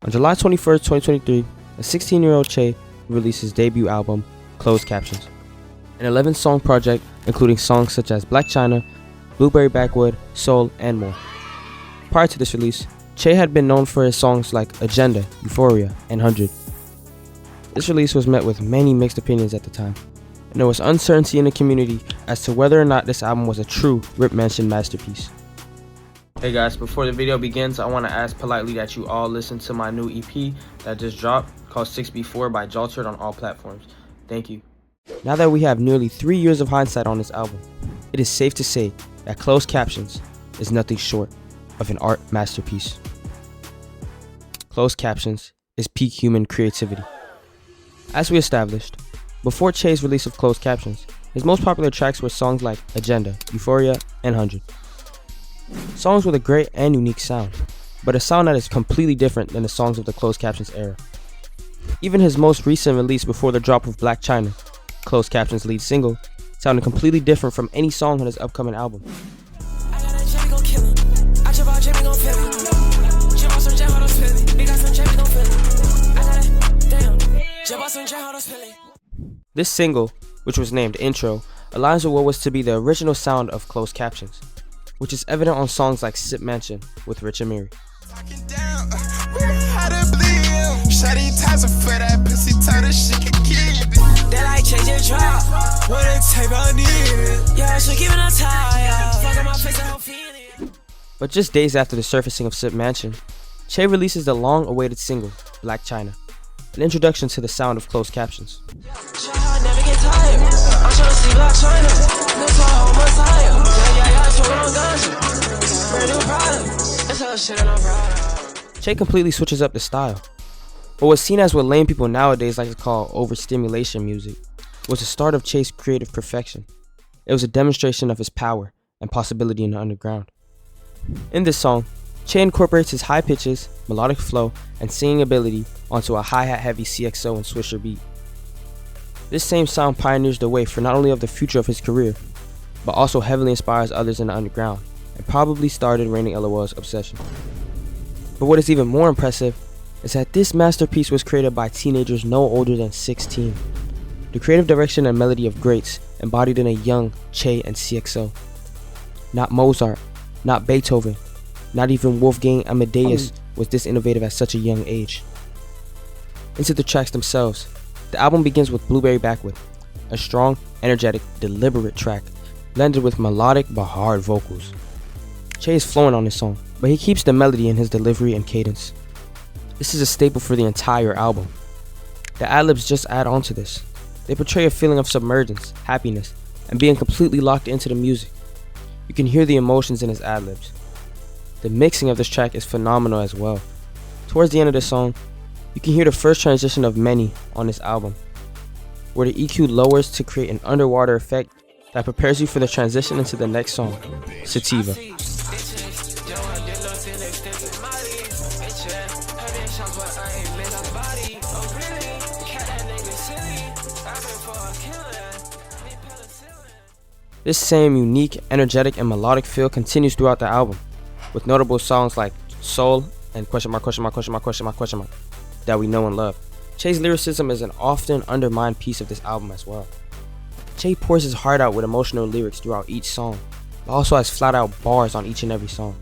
On July 21st, 2023, a 16-year-old Che released his debut album, Closed Captions, an 11-song project including songs such as Black China, Blueberry Backwood, Soul, and more. Prior to this release, Che had been known for his songs like Agenda, Euphoria, and 100. This release was met with many mixed opinions at the time, and there was uncertainty in the community as to whether or not this album was a true Rip Mansion masterpiece. Hey guys, before the video begins, I want to ask politely that you all listen to my new EP that just dropped called 6B4 by Jaltered on all platforms. Thank you. Now that we have nearly 3 years of hindsight on this album, it is safe to say that Closed Captions is nothing short of an art masterpiece. Closed Captions is peak human creativity. As we established, before Che's release of Closed Captions, his most popular tracks were songs like Agenda, Euphoria, and 100. Songs with a great and unique sound, but a sound that is completely different than the songs of the Closed Captions era. Even his most recent release before the drop of Black China, Closed Captions' lead single, sounded completely different from any song on his upcoming album. This single, which was named Intro, aligns with what was to be the original sound of Closed Captions, which is evident on songs like Sip Mansion with Rich and Miri. But just days after the surfacing of Sip Mansion, Che releases the long-awaited single, Black China, an introduction to the sound of Closed Captions. Che completely switches up the style. What was seen as what lame people nowadays like to call overstimulation music was the start of Che's creative perfection. It was a demonstration of his power and possibility in the underground. In this song, Che incorporates his high pitches, melodic flow, and singing ability onto a hi-hat heavy CXO and Swisher beat. This same sound pioneers the way for not only of the future of his career, but also heavily inspires others in the underground, and probably started Raining LOL's obsession. But what is even more impressive is that this masterpiece was created by teenagers no older than 16. The creative direction and melody of greats embodied in a young Che and CXO. Not Mozart, not Beethoven, not even Wolfgang Amadeus was this innovative at such a young age. Into the tracks themselves, the album begins with Blueberry Backwood, a strong, energetic, deliberate track, blended with melodic but hard vocals. Che is flowing on this song, but he keeps the melody in his delivery and cadence. This is a staple for the entire album. The ad-libs just add on to this. They portray a feeling of submergence, happiness, and being completely locked into the music. You can hear the emotions in his ad-libs. The mixing of this track is phenomenal as well. Towards the end of the song, you can hear the first transition of many on this album, where the EQ lowers to create an underwater effect that prepares you for the transition into the next song, Sativa. This same unique, energetic, and melodic feel continues throughout the album, with notable songs like Soul and question mark that we know and love. Che's lyricism is an often undermined piece of this album as well. Che pours his heart out with emotional lyrics throughout each song, but also has flat out bars on each and every song.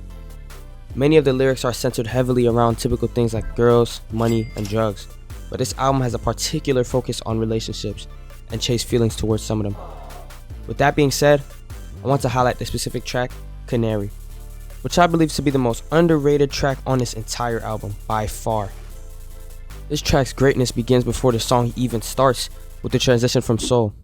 Many of the lyrics are centered heavily around typical things like girls, money, and drugs, but this album has a particular focus on relationships and Che's feelings towards some of them. With that being said, I want to highlight the specific track, Canary, which I believe to be the most underrated track on this entire album by far. This track's greatness begins before the song even starts with the transition from soul.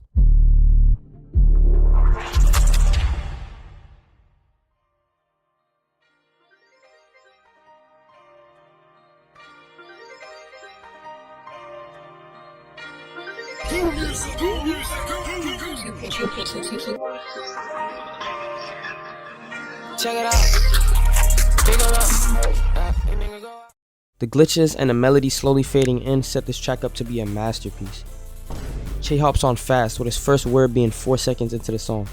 Check it out. The glitches and the melody slowly fading in set this track up to be a masterpiece. Che hops on fast with his first word being 4 seconds into the song.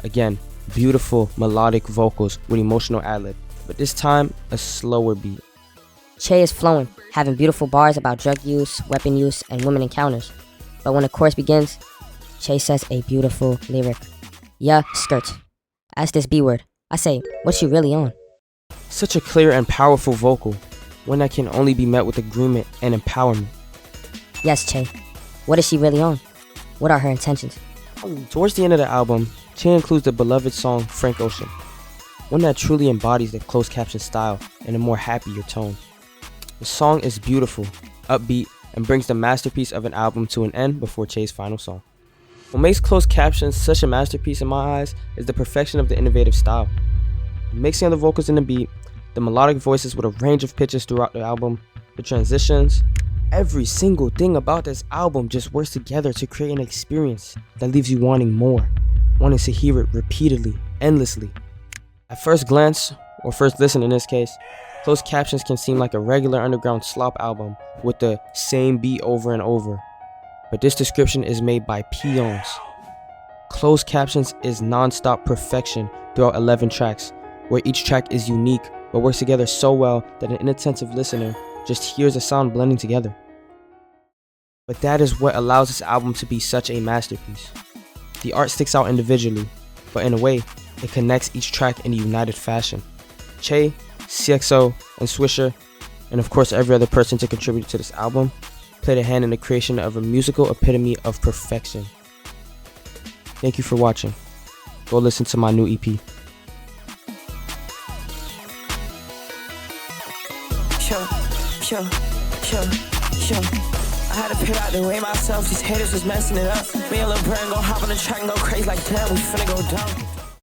Again, beautiful melodic vocals with emotional ad-lib, but this time a slower beat. Che is flowing, having beautiful bars about drug use, weapon use, and women encounters. But when the chorus begins, Che says a beautiful lyric. Yeah, skirt. Ask this B word. I say, what's she really on? Such a clear and powerful vocal, one that can only be met with agreement and empowerment. Yes, Che. What is she really on? What are her intentions? Towards the end of the album, Che includes the beloved song Frank Ocean, one that truly embodies the closed caption style in a more happier tone. The song is beautiful, upbeat, and brings the masterpiece of an album to an end before Che's final song. What makes closed captions such a masterpiece in my eyes is the perfection of the innovative style. The mixing of the vocals and the beat, the melodic voices with a range of pitches throughout the album, the transitions, every single thing about this album just works together to create an experience that leaves you wanting more, wanting to hear it repeatedly, endlessly. At first glance, or first listen in this case, closed captions can seem like a regular underground slop album with the same beat over and over. But this description is made by peons. Closed captions is non-stop perfection throughout 11 tracks, where each track is unique but works together so well that an inattentive listener just hears the sound blending together. But that is what allows this album to be such a masterpiece. The art sticks out individually, but in a way, it connects each track in a united fashion. Che, CXO, and Swisher, and of course every other person to contribute to this album, played a hand in the creation of a musical epitome of perfection. Thank you for watching. Go listen to my new EP. I had to pick out the way myself, these haters was messing it up. Me and Lil Burn gon' hop on the track and go crazy like damn, we finna go dumb.